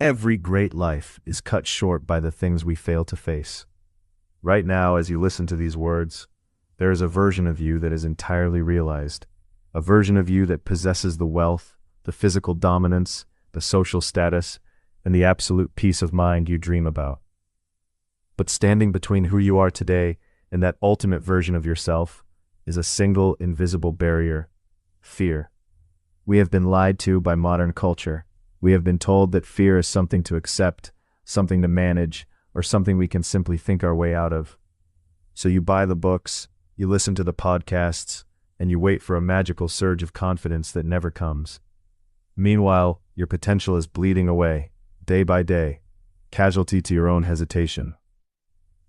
Every great life is cut short by the things we fail to face. Right now, as you listen to these words, there is a version of you that is entirely realized, a version of you that possesses the wealth, the physical dominance, the social status, and the absolute peace of mind you dream about. But standing between who you are today and that ultimate version of yourself is a single invisible barrier: fear. We have been lied to by modern culture. We have been told that fear is something to accept, something to manage, or something we can simply think our way out of. So you buy the books, you listen to the podcasts, and you wait for a magical surge of confidence that never comes. Meanwhile, your potential is bleeding away, day by day, casualty to your own hesitation.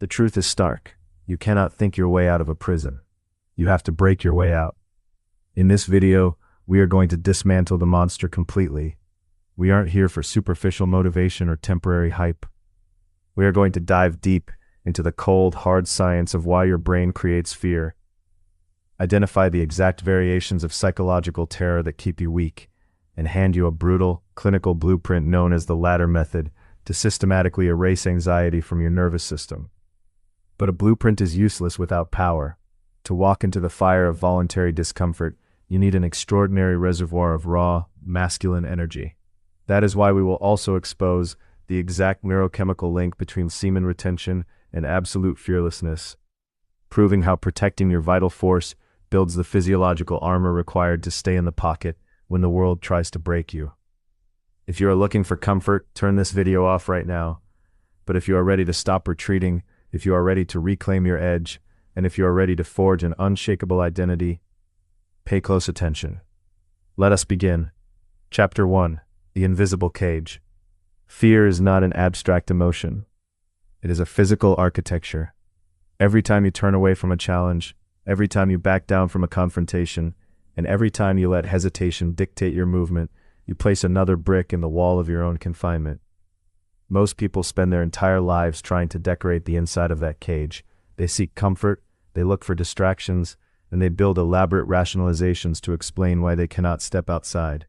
The truth is stark. You cannot think your way out of a prison. You have to break your way out. In this video, we are going to dismantle the monster completely. We aren't here for superficial motivation or temporary hype. We are going to dive deep into the cold, hard science of why your brain creates fear, identify the exact variations of psychological terror that keep you weak, and hand you a brutal, clinical blueprint known as the ladder method to systematically erase anxiety from your nervous system. But a blueprint is useless without power. To walk into the fire of voluntary discomfort, you need an extraordinary reservoir of raw, masculine energy. That is why we will also expose the exact neurochemical link between semen retention and absolute fearlessness, proving how protecting your vital force builds the physiological armor required to stay in the pocket when the world tries to break you. If you are looking for comfort, turn this video off right now. But if you are ready to stop retreating, if you are ready to reclaim your edge, and if you are ready to forge an unshakable identity, pay close attention. Let us begin. Chapter 1. The Invisible Cage. Fear is not an abstract emotion. It is a physical architecture. Every time you turn away from a challenge, every time you back down from a confrontation, and every time you let hesitation dictate your movement, you place another brick in the wall of your own confinement. Most people spend their entire lives trying to decorate the inside of that cage. They seek comfort, they look for distractions, and they build elaborate rationalizations to explain why they cannot step outside.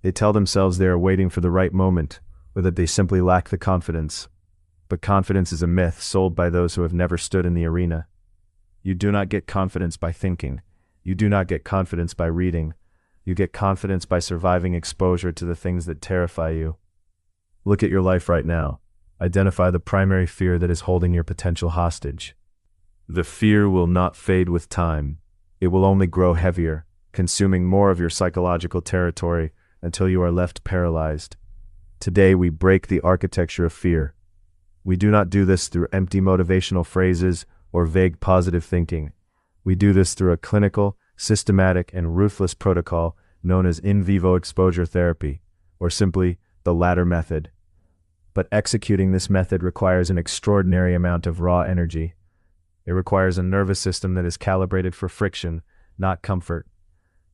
They tell themselves they are waiting for the right moment, or that they simply lack the confidence. But confidence is a myth sold by those who have never stood in the arena. You do not get confidence by thinking. You do not get confidence by reading. You get confidence by surviving exposure to the things that terrify you. Look at your life right now. Identify the primary fear that is holding your potential hostage. The fear will not fade with time. It will only grow heavier, consuming more of your psychological territory until you are left paralyzed. Today we break the architecture of fear. We do not do this through empty motivational phrases or vague positive thinking. We do this through a clinical, systematic, and ruthless protocol known as in vivo exposure therapy, or simply the ladder method. But executing this method requires an extraordinary amount of raw energy. It requires a nervous system that is calibrated for friction, not comfort.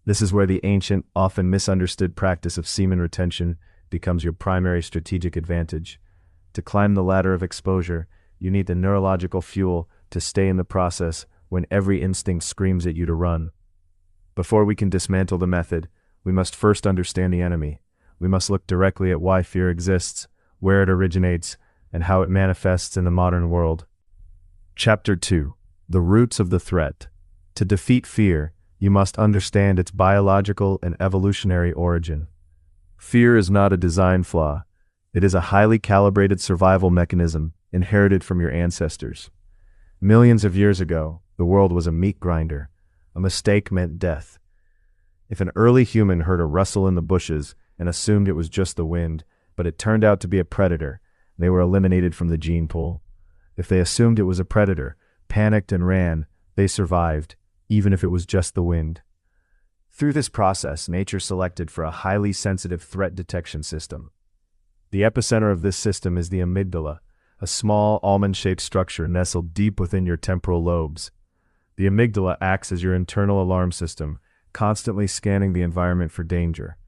This is where the ancient, often misunderstood practice of semen retention becomes your primary strategic advantage. To climb the ladder of exposure, you need the neurological fuel to stay in the process when every instinct screams at you to run. Before we can dismantle the method, we must first understand the enemy. We must look directly at why fear exists, where it originates, and how it manifests in the modern world. Chapter 2. The Roots of the Threat. To defeat fear, you must understand its biological and evolutionary origin. Fear is not a design flaw. It is a highly calibrated survival mechanism inherited from your ancestors. Millions of years ago, the world was a meat grinder. A mistake meant death. If an early human heard a rustle in the bushes and assumed it was just the wind, but it turned out to be a predator, they were eliminated from the gene pool. If they assumed it was a predator, panicked and ran, they survived, even if it was just the wind. Through this process, nature selected for a highly sensitive threat detection system. The epicenter of this system is the amygdala, a small almond-shaped structure nestled deep within your temporal lobes. The amygdala acts as your internal alarm system, constantly scanning the environment for danger.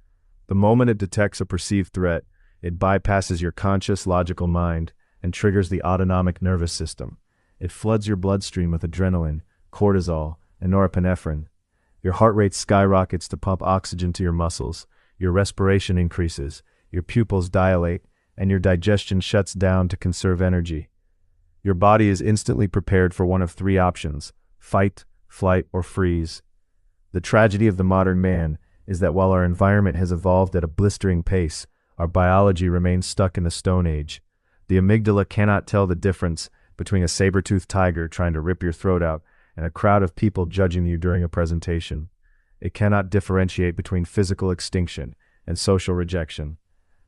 The moment it detects a perceived threat, it bypasses your conscious, logical mind and triggers the autonomic nervous system. It floods your bloodstream with adrenaline, cortisol, and norepinephrine. Your heart rate skyrockets to pump oxygen to your muscles, your respiration increases, your pupils dilate, and your digestion shuts down to conserve energy. Your body is instantly prepared for one of three options: fight, flight, or freeze. The tragedy of the modern man is that while our environment has evolved at a blistering pace, our biology remains stuck in the Stone Age. The amygdala cannot tell the difference between a saber-toothed tiger trying to rip your throat out and a crowd of people judging you during a presentation. It cannot differentiate between physical extinction and social rejection.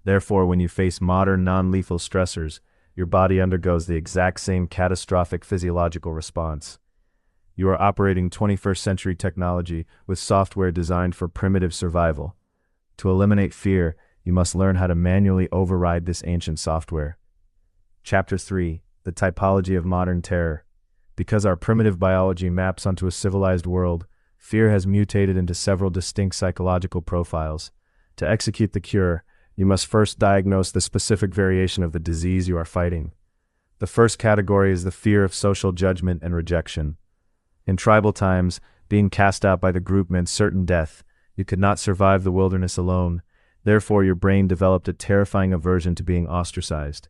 Therefore, when you face modern non-lethal stressors, your body undergoes the exact same catastrophic physiological response. You are operating 21st century technology with software designed for primitive survival. To eliminate fear, you must learn how to manually override this ancient software. Chapter 3: The Typology of Modern Terror. Because our primitive biology maps onto a civilized world, fear has mutated into several distinct psychological profiles. To execute the cure, you must first diagnose the specific variation of the disease you are fighting. The first category is the fear of social judgment and rejection. In tribal times, being cast out by the group meant certain death. You could not survive the wilderness alone. Therefore, your brain developed a terrifying aversion to being ostracized.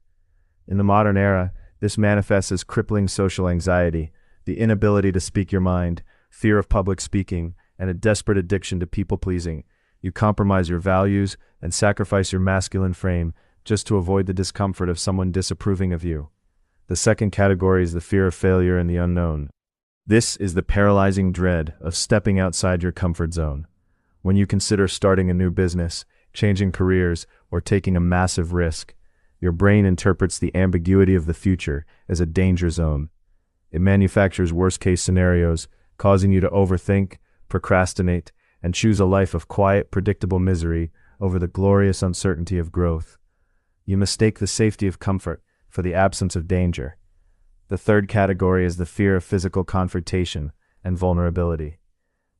In the modern era, this manifests as crippling social anxiety, the inability to speak your mind, fear of public speaking, and a desperate addiction to people-pleasing. You compromise your values and sacrifice your masculine frame just to avoid the discomfort of someone disapproving of you. The second category is the fear of failure and the unknown. This is the paralyzing dread of stepping outside your comfort zone. When you consider starting a new business, changing careers, or taking a massive risk, your brain interprets the ambiguity of the future as a danger zone. It manufactures worst-case scenarios, causing you to overthink, procrastinate, and choose a life of quiet, predictable misery over the glorious uncertainty of growth. You mistake the safety of comfort for the absence of danger. The third category is the fear of physical confrontation and vulnerability.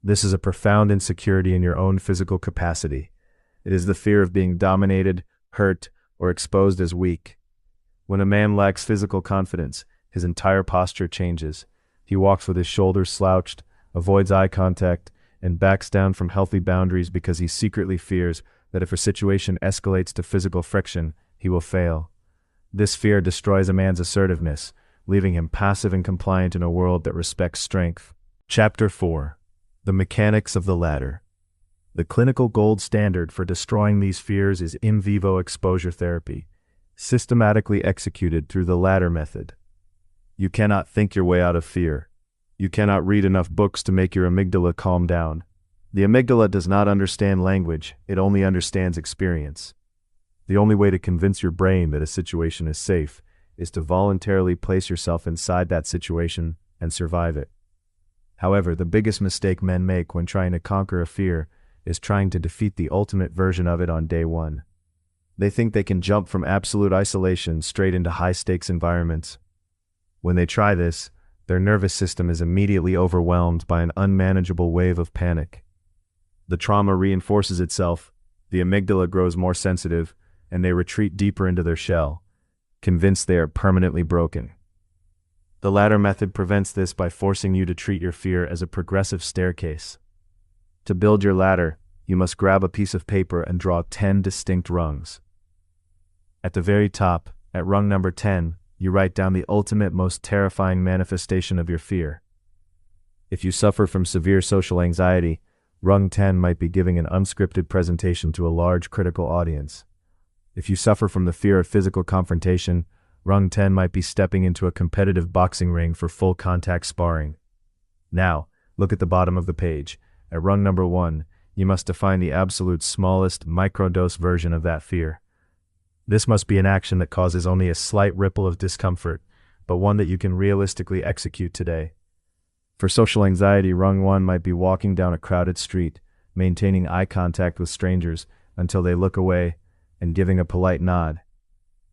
This is a profound insecurity in your own physical capacity. It is the fear of being dominated, hurt, or exposed as weak. When a man lacks physical confidence, his entire posture changes. He walks with his shoulders slouched, avoids eye contact, and backs down from healthy boundaries because he secretly fears that if a situation escalates to physical friction, he will fail. This fear destroys a man's assertiveness, leaving him passive and compliant in a world that respects strength. Chapter 4: The Mechanics of the Ladder. The clinical gold standard for destroying these fears is in vivo exposure therapy, systematically executed through the ladder method. You cannot think your way out of fear. You cannot read enough books to make your amygdala calm down. The amygdala does not understand language, it only understands experience. The only way to convince your brain that a situation is safe is to voluntarily place yourself inside that situation and survive it. However, the biggest mistake men make when trying to conquer a fear is trying to defeat the ultimate version of it on day one. They think they can jump from absolute isolation straight into high-stakes environments. When they try this, their nervous system is immediately overwhelmed by an unmanageable wave of panic. The trauma reinforces itself, the amygdala grows more sensitive, and they retreat deeper into their shell, convinced they are permanently broken. The ladder method prevents this by forcing you to treat your fear as a progressive staircase. To build your ladder, you must grab a piece of paper and draw 10 distinct rungs. At the very top, at rung number 10, you write down the ultimate, most terrifying manifestation of your fear. If you suffer from severe social anxiety, rung 10 might be giving an unscripted presentation to a large critical audience. If you suffer from the fear of physical confrontation, rung 10 might be stepping into a competitive boxing ring for full contact sparring. Now, look at the bottom of the page. At rung number 1, you must define the absolute smallest microdose version of that fear. This must be an action that causes only a slight ripple of discomfort, but one that you can realistically execute today. For social anxiety, rung 1 might be walking down a crowded street, maintaining eye contact with strangers until they look away and giving a polite nod.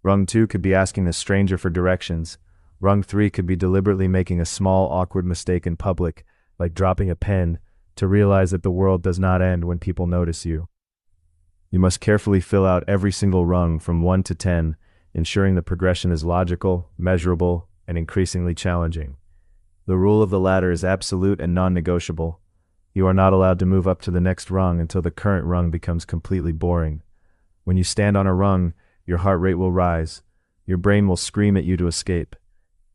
Rung 2 could be asking a stranger for directions. Rung 3 could be deliberately making a small, awkward mistake in public, like dropping a pen, to realize that the world does not end when people notice you. You must carefully fill out every single rung from 1 to 10, ensuring the progression is logical, measurable, and increasingly challenging. The rule of the ladder is absolute and non-negotiable. You are not allowed to move up to the next rung until the current rung becomes completely boring. When you stand on a rung, Your heart rate will rise. Your brain will scream at you to escape.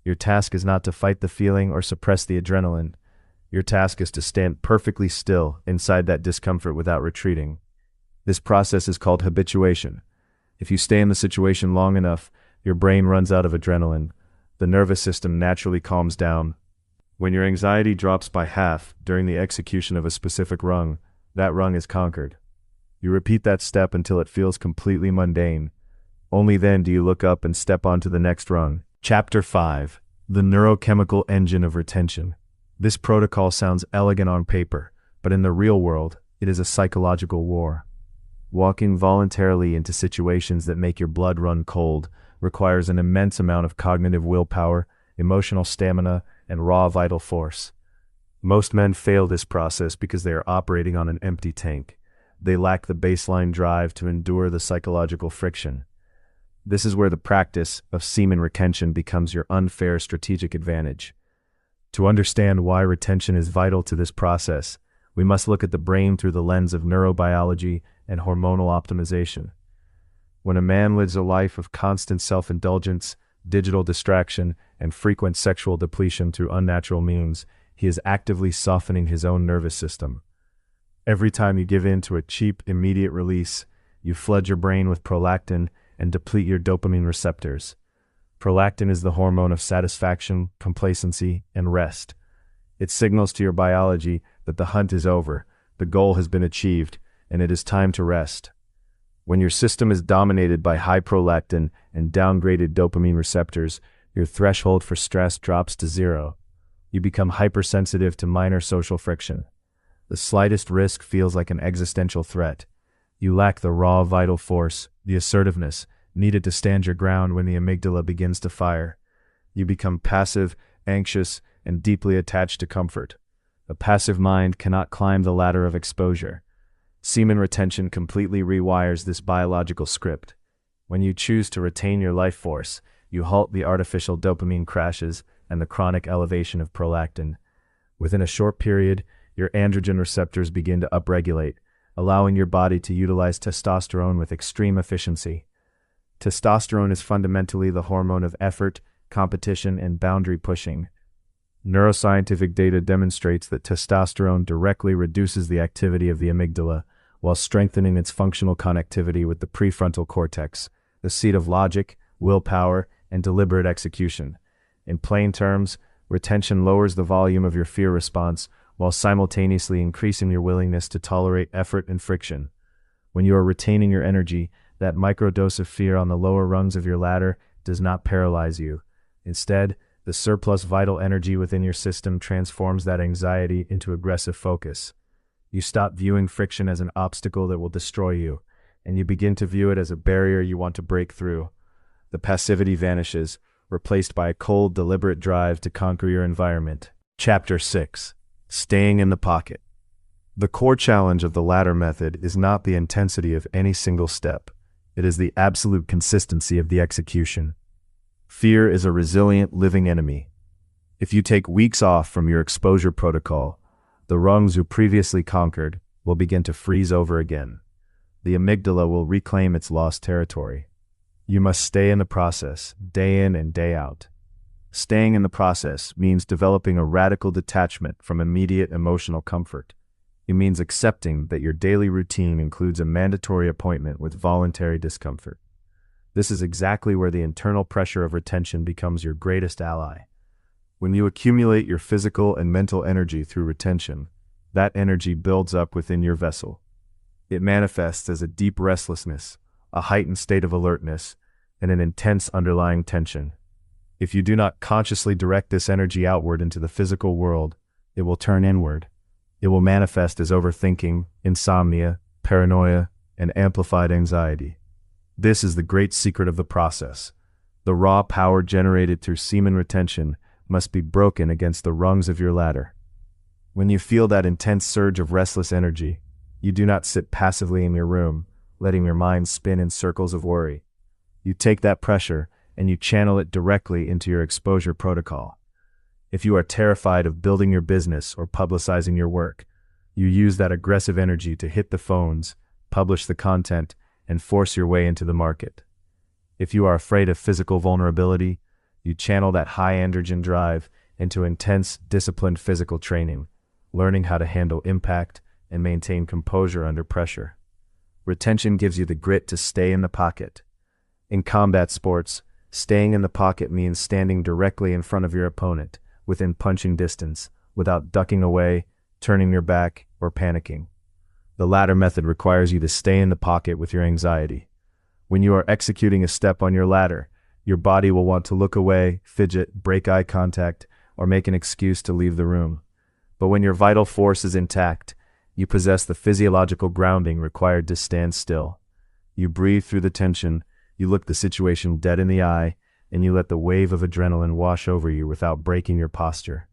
Your task is not to fight the feeling or suppress the adrenaline. Your task is to stand perfectly still inside that discomfort without retreating. This process is called habituation. If you stay in the situation long enough, your brain runs out of adrenaline. The nervous system naturally calms down. When your anxiety drops by half during the execution of a specific rung, that rung is conquered. You repeat that step until it feels completely mundane. Only then do you look up and step onto the next rung. Chapter 5. The Neurochemical Engine of Retention. This protocol sounds elegant on paper, but in the real world, it is a psychological war. Walking voluntarily into situations that make your blood run cold requires an immense amount of cognitive willpower, emotional stamina, and raw vital force. Most men fail this process because they are operating on an empty tank. They lack the baseline drive to endure the psychological friction. This is where the practice of semen retention becomes your unfair strategic advantage. To understand why retention is vital to this process, we must look at the brain through the lens of neurobiology and hormonal optimization. When a man lives a life of constant self-indulgence, digital distraction, and frequent sexual depletion through unnatural means, he is actively softening his own nervous system. Every time you give in to a cheap, immediate release, you flood your brain with prolactin and deplete your dopamine receptors. Prolactin is the hormone of satisfaction, complacency, and rest. It signals to your biology that the hunt is over, the goal has been achieved, and it is time to rest. When your system is dominated by high prolactin and downgraded dopamine receptors, your threshold for stress drops to zero. You become hypersensitive to minor social friction. The slightest risk feels like an existential threat. You lack the raw vital force, the assertiveness, needed to stand your ground when the amygdala begins to fire. You become passive, anxious, and deeply attached to comfort. A passive mind cannot climb the ladder of exposure. Semen retention completely rewires this biological script. When you choose to retain your life force, you halt the artificial dopamine crashes and the chronic elevation of prolactin. Within a short period, your androgen receptors begin to upregulate, allowing your body to utilize testosterone with extreme efficiency. Testosterone is fundamentally the hormone of effort, competition, and boundary pushing. Neuroscientific data demonstrates that testosterone directly reduces the activity of the amygdala, while strengthening its functional connectivity with the prefrontal cortex, the seat of logic, willpower, and deliberate execution. In plain terms, retention lowers the volume of your fear response while simultaneously increasing your willingness to tolerate effort and friction. When you are retaining your energy, that microdose of fear on the lower rungs of your ladder does not paralyze you. Instead, the surplus vital energy within your system transforms that anxiety into aggressive focus. You stop viewing friction as an obstacle that will destroy you, and you begin to view it as a barrier you want to break through. The passivity vanishes, replaced by a cold, deliberate drive to conquer your environment. Chapter 6. Staying in the Pocket. The core challenge of the ladder method is not the intensity of any single step. It is the absolute consistency of the execution. Fear is a resilient, living enemy. If you take weeks off from your exposure protocol, the rungs you previously conquered will begin to freeze over again. The amygdala will reclaim its lost territory. You must stay in the process, day in and day out. Staying in the process means developing a radical detachment from immediate emotional comfort. It means accepting that your daily routine includes a mandatory appointment with voluntary discomfort. This is exactly where the internal pressure of retention becomes your greatest ally. When you accumulate your physical and mental energy through retention, that energy builds up within your vessel. It manifests as a deep restlessness, a heightened state of alertness, and an intense underlying tension. If you do not consciously direct this energy outward into the physical world, it will turn inward. It will manifest as overthinking, insomnia, paranoia, and amplified anxiety. This is the great secret of the process. The raw power generated through semen retention must be broken against the rungs of your ladder. When you feel that intense surge of restless energy, you do not sit passively in your room, letting your mind spin in circles of worry. You take that pressure and you channel it directly into your exposure protocol. If you are terrified of building your business or publicizing your work, you use that aggressive energy to hit the phones, publish the content, and force your way into the market. If you are afraid of physical vulnerability, you channel that high androgen drive into intense, disciplined physical training, learning how to handle impact and maintain composure under pressure. Retention gives you the grit to stay in the pocket. In combat sports, staying in the pocket means standing directly in front of your opponent, within punching distance, without ducking away, turning your back, or panicking. The latter method requires you to stay in the pocket with your anxiety. When you are executing a step on your ladder, your body will want to look away, fidget, break eye contact, or make an excuse to leave the room. But when your vital force is intact, you possess the physiological grounding required to stand still. You breathe through the tension, you look the situation dead in the eye, and you let the wave of adrenaline wash over you without breaking your posture.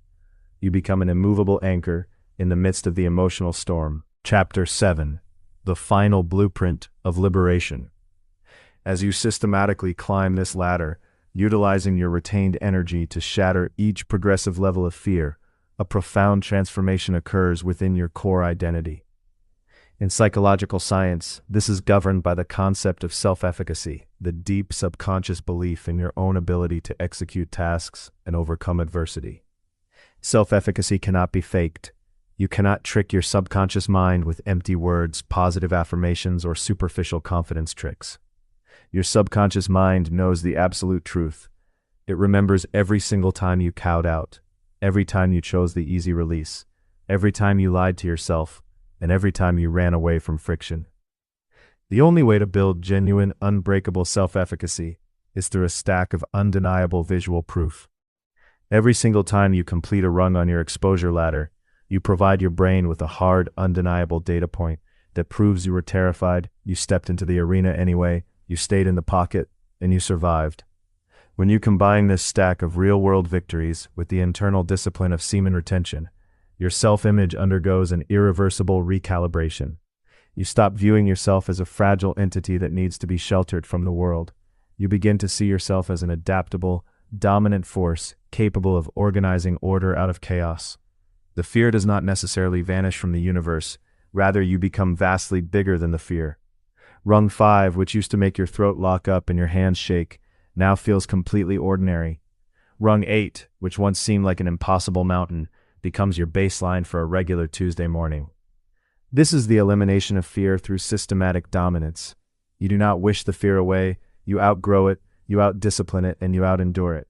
You become an immovable anchor in the midst of the emotional storm. Chapter 7. The Final Blueprint of Liberation. As you systematically climb this ladder, utilizing your retained energy to shatter each progressive level of fear, a profound transformation occurs within your core identity. In psychological science, this is governed by the concept of self-efficacy, the deep subconscious belief in your own ability to execute tasks and overcome adversity. Self-efficacy cannot be faked. You cannot trick your subconscious mind with empty words, positive affirmations, or superficial confidence tricks. Your subconscious mind knows the absolute truth. It remembers every single time you cowed out, every time you chose the easy release, every time you lied to yourself, and every time you ran away from friction. The only way to build genuine, unbreakable self-efficacy is through a stack of undeniable visual proof. Every single time you complete a rung on your exposure ladder, you provide your brain with a hard, undeniable data point that proves you were terrified, you stepped into the arena anyway, you stayed in the pocket, and you survived. When you combine this stack of real-world victories with the internal discipline of SEMEN retention, your self-image undergoes an irreversible recalibration. You stop viewing yourself as a fragile entity that needs to be sheltered from the world. You begin to see yourself as an adaptable, dominant force capable of organizing order out of chaos. The fear does not necessarily vanish from the universe, rather you become vastly bigger than the fear. Rung 5, which used to make your throat lock up and your hands shake, now feels completely ordinary. Rung 8, which once seemed like an impossible mountain, becomes your baseline for a regular Tuesday morning. This is the elimination of fear through systematic dominance. You do not wish the fear away, you outgrow it, you outdiscipline it, and you outendure it.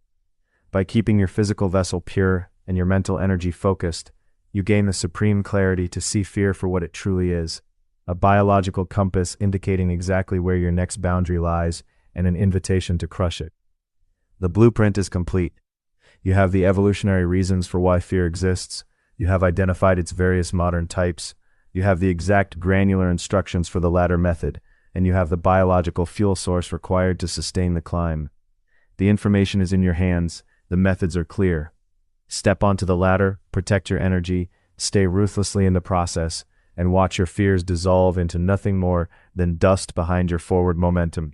By keeping your physical vessel pure and your mental energy focused, you gain the supreme clarity to see fear for what it truly is, a biological compass indicating exactly where your next boundary lies and an invitation to crush it. The blueprint is complete. You have the evolutionary reasons for why fear exists, you have identified its various modern types, you have the exact granular instructions for the latter method, and you have the biological fuel source required to sustain the climb. The information is in your hands, the methods are clear. Step onto the ladder, protect your energy, stay ruthlessly in the process, and watch your fears dissolve into nothing more than dust behind your forward momentum.